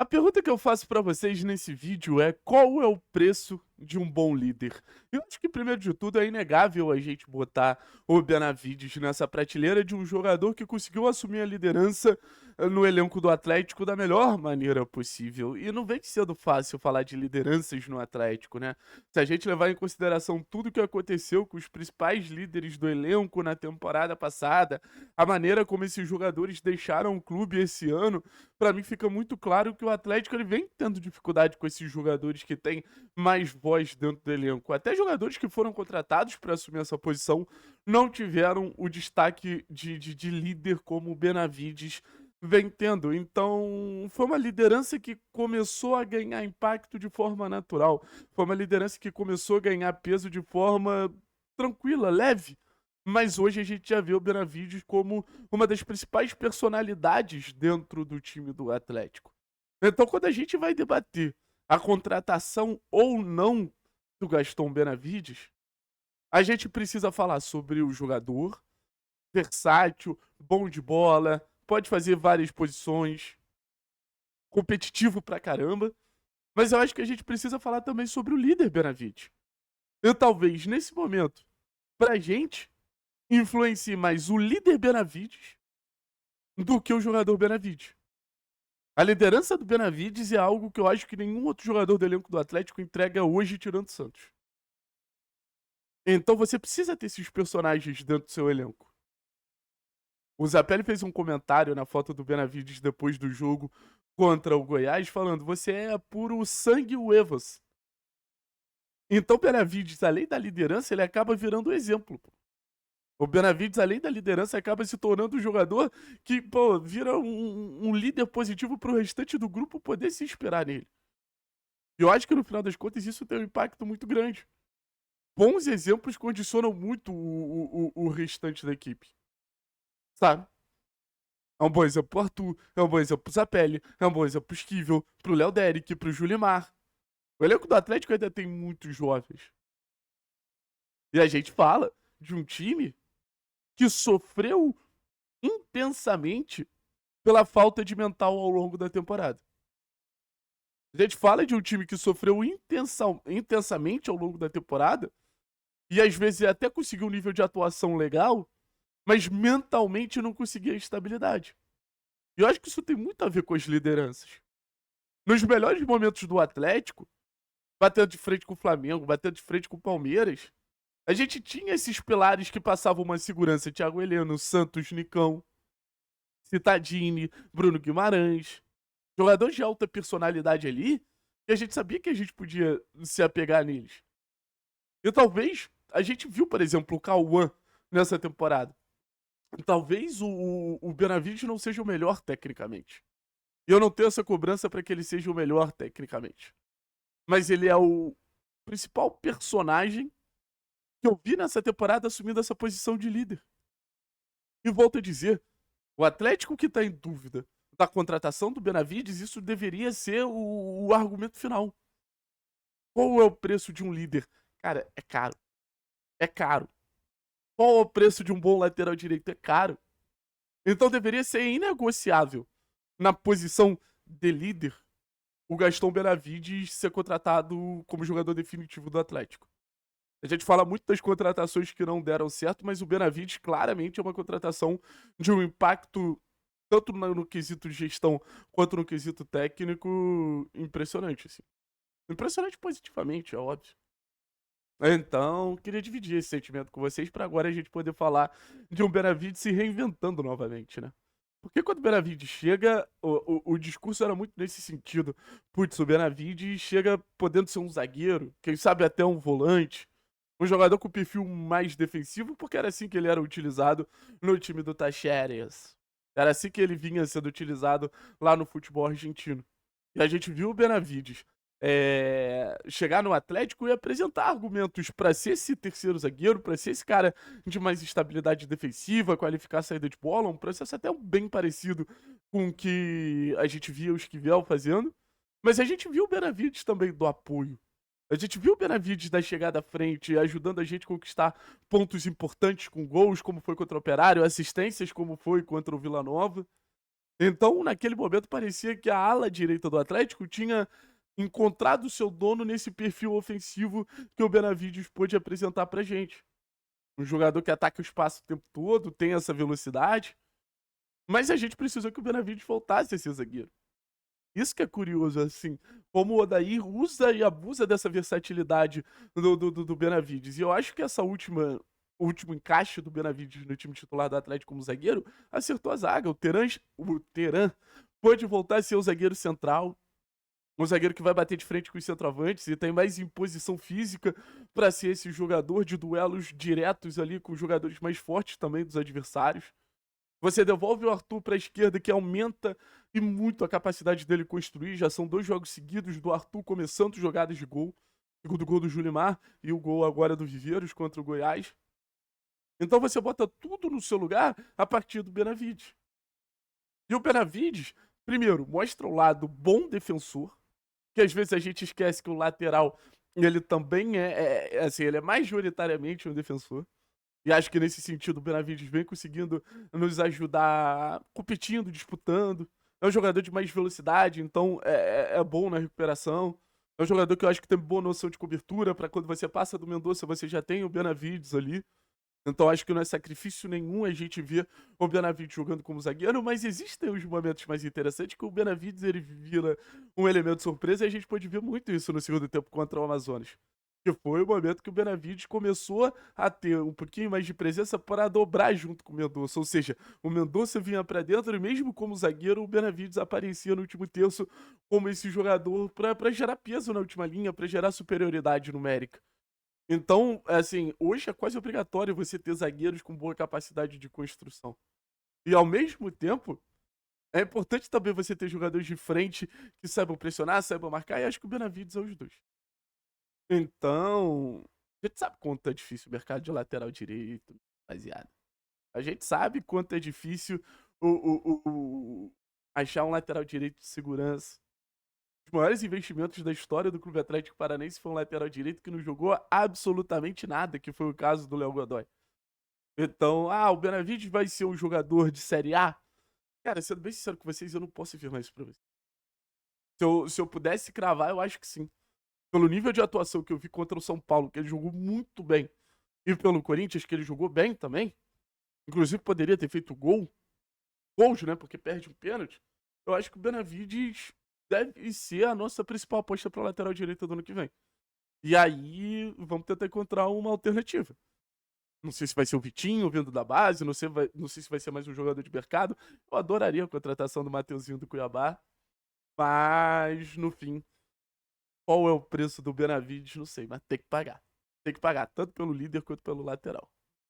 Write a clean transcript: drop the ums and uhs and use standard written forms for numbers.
A pergunta que eu faço para vocês nesse vídeo é: qual é o preço de um bom líder? Eu acho que, primeiro de tudo, é inegável a gente botar o Benavides nessa prateleira de um jogador que conseguiu assumir a liderança no elenco do Atlético da melhor maneira possível. E não vem sendo fácil falar de lideranças no Atlético, né? Se a gente levar em consideração tudo o que aconteceu com os principais líderes do elenco na temporada passada, a maneira como esses jogadores deixaram o clube esse ano, para mim fica muito claro que o Atlético ele vem tendo dificuldade com esses jogadores que têm mais voz dentro do elenco. Até jogadores que foram contratados para assumir essa posição não tiveram o destaque de líder como o Benavides vem tendo. Então, foi uma liderança que começou a ganhar impacto de forma natural. Foi uma liderança que começou a ganhar peso de forma tranquila, leve. Mas hoje a gente já vê o Benavides como uma das principais personalidades dentro do time do Atlético. Então, quando a gente vai debater a contratação ou não do Gaston Benavides, a gente precisa falar sobre o jogador, versátil, bom de bola, pode fazer várias posições, competitivo pra caramba. Mas eu acho que a gente precisa falar também sobre o líder Benavides. Eu talvez, nesse momento, pra gente, influencie mais o líder Benavides do que o jogador Benavides. A liderança do Benavides é algo que eu acho que nenhum outro jogador do elenco do Atlético entrega hoje tirando o Santos. Então você precisa ter esses personagens dentro do seu elenco. O Zapelli fez um comentário na foto do Benavides depois do jogo contra o Goiás, falando: você é puro sangue huevos. Então o Benavides, além da liderança, ele acaba virando um exemplo. Pô. O Benavides, além da liderança, acaba se tornando um jogador que, pô, vira um líder positivo pro restante do grupo poder se inspirar nele. E eu acho que no final das contas isso tem um impacto muito grande. Bons exemplos condicionam muito o restante da equipe, sabe? É um bom exemplo pro Arthur, é um bom exemplo pro Zapelli, é um bom exemplo pro Esquivel, pro Léo Derek, pro Julimar. O elenco do Atlético ainda tem muitos jovens. E a gente fala de um time que sofreu intensamente pela falta de mental ao longo da temporada. A gente fala de um time que sofreu intensamente ao longo da temporada e às vezes até conseguiu um nível de atuação legal, mas mentalmente não conseguia estabilidade. E eu acho que isso tem muito a ver com as lideranças. Nos melhores momentos do Atlético, batendo de frente com o Flamengo, batendo de frente com o Palmeiras, a gente tinha esses pilares que passavam uma segurança: Thiago Heleno, Santos, Nicão, Cittadini, Bruno Guimarães. Jogadores de alta personalidade ali, e a gente sabia que a gente podia se apegar neles. E talvez a gente viu, por exemplo, o Cauã nessa temporada. Talvez o Benavides não seja o melhor tecnicamente. E eu não tenho essa cobrança para que ele seja o melhor tecnicamente. Mas ele é o principal personagem que eu vi nessa temporada assumindo essa posição de líder. E volto a dizer, o Atlético que está em dúvida da contratação do Benavides, isso deveria ser o argumento final. Qual é o preço de um líder? Cara, é caro. É caro. Qual é o preço de um bom lateral direito? É caro. Então deveria ser inegociável, na posição de líder, o Gaston Benavides ser contratado como jogador definitivo do Atlético. A gente fala muito das contratações que não deram certo, mas o Benavides claramente é uma contratação de um impacto, tanto no quesito de gestão quanto no quesito técnico, impressionante, assim. Impressionante positivamente, é óbvio. Então, queria dividir esse sentimento com vocês para agora a gente poder falar de um Benavides se reinventando novamente, né? Porque quando o Benavides chega, o discurso era muito nesse sentido. Putz, o Benavides chega podendo ser um zagueiro, quem sabe até um volante, um jogador com perfil mais defensivo, porque era assim que ele era utilizado no time do Tacheres. Era assim que ele vinha sendo utilizado lá no futebol argentino. E a gente viu o Benavides chegar no Atlético e apresentar argumentos para ser esse terceiro zagueiro, para ser esse cara de mais estabilidade defensiva, qualificar a saída de bola, um processo até bem parecido com o que a gente via o Esquivel fazendo, mas a gente viu o Benavides também do apoio. A gente viu o Benavides da chegada à frente, ajudando a gente a conquistar pontos importantes com gols, como foi contra o Operário, assistências, como foi contra o Vila Nova. Então, naquele momento, parecia que a ala direita do Atlético tinha encontrado o seu dono nesse perfil ofensivo que o Benavides pôde apresentar pra gente. Um jogador que ataca o espaço o tempo todo, tem essa velocidade, mas a gente precisou que o Benavides voltasse a ser zagueiro. Isso que é curioso, assim, como o Odair usa e abusa dessa versatilidade do Benavides. E eu acho que o último encaixe do Benavides no time titular do Atlético como zagueiro acertou a zaga. O Teran pôde voltar a ser o zagueiro central, um zagueiro que vai bater de frente com os centroavantes e tem mais imposição física para ser esse jogador de duelos diretos ali com os jogadores mais fortes também dos adversários. Você devolve o Arthur para a esquerda, que aumenta e muito a capacidade dele construir. Já são 2 jogos seguidos do Arthur começando jogadas de gol. Segundo gol do Julimar e o gol agora do Viveiros contra o Goiás. Então você bota tudo no seu lugar a partir do Benavides. E o Benavides, primeiro, mostra o lado bom defensor, que às vezes a gente esquece que o lateral, ele também assim, ele é majoritariamente um defensor. E acho que nesse sentido o Benavides vem conseguindo nos ajudar competindo, disputando. É um jogador de mais velocidade, então é bom na recuperação. É um jogador que eu acho que tem boa noção de cobertura, para quando você passa do Mendonça, você já tem o Benavides ali. Então acho que não é sacrifício nenhum a gente ver o Benavides jogando como zagueiro, mas existem os momentos mais interessantes que o Benavides ele vira um elemento surpresa e a gente pode ver muito isso no segundo tempo contra o Amazonas. Que foi o momento que o Benavides começou a ter um pouquinho mais de presença para dobrar junto com o Mendonça. Ou seja, o Mendonça vinha para dentro e mesmo como zagueiro, o Benavides aparecia no último terço como esse jogador para gerar peso na última linha, para gerar superioridade numérica. Então, assim, hoje é quase obrigatório você ter zagueiros com boa capacidade de construção. E ao mesmo tempo, é importante também você ter jogadores de frente que saibam pressionar, saibam marcar, e acho que o Benavides é os dois. Então, a gente sabe quanto é difícil o mercado de lateral direito, rapaziada. A gente sabe quanto é difícil achar um lateral direito de segurança. Os maiores investimentos da história do Clube Atlético Paranaense foi um lateral direito que não jogou absolutamente nada, que foi o caso do Léo Godoy. Então, o Benavides vai ser um jogador de Série A? Cara, sendo bem sincero com vocês, eu não posso afirmar isso pra vocês. Se eu pudesse cravar, eu acho que sim. Pelo nível de atuação que eu vi contra o São Paulo, que ele jogou muito bem, e pelo Corinthians, que ele jogou bem também, inclusive poderia ter feito gols, né, porque perde um pênalti, eu acho que o Benavides deve ser a nossa principal aposta para lateral direita do ano que vem. E aí, vamos tentar encontrar uma alternativa. Não sei se vai ser o Vitinho vindo da base, não sei se vai ser mais um jogador de mercado. Eu adoraria a contratação do Mateuzinho do Cuiabá, mas no fim, qual é o preço do Benavides? Não sei, mas tem que pagar. Tem que pagar, tanto pelo líder quanto pelo lateral.